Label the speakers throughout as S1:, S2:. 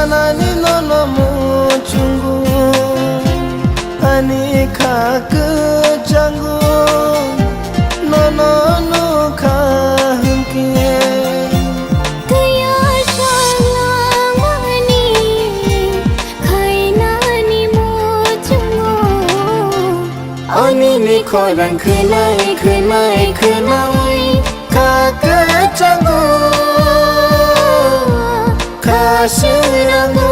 S1: Sanani nono muchungu Anika kujangu Nono nuka hunkie
S2: Kaya shalamani Khainani muchungu
S1: Oni ni korang kunai kunai kunai Kakujangu Kasirangu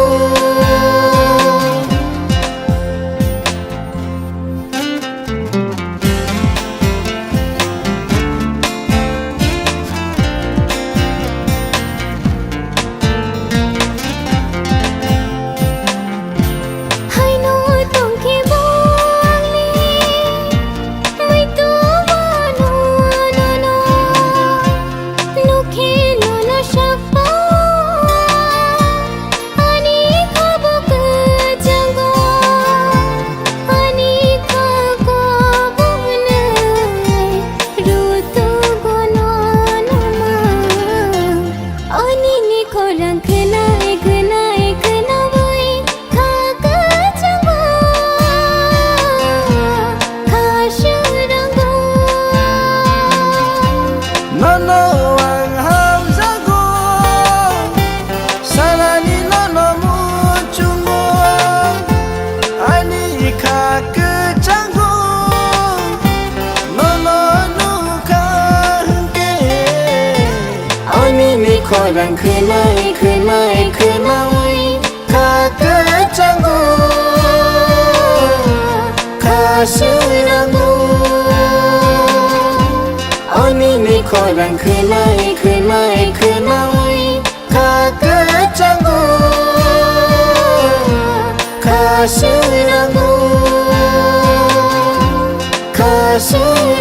S1: Korang kunai kunai kunai Kakujangu Kasirangu Oni ni korang kunai kunai kunai Kakujangu Kasirangu Kasirangu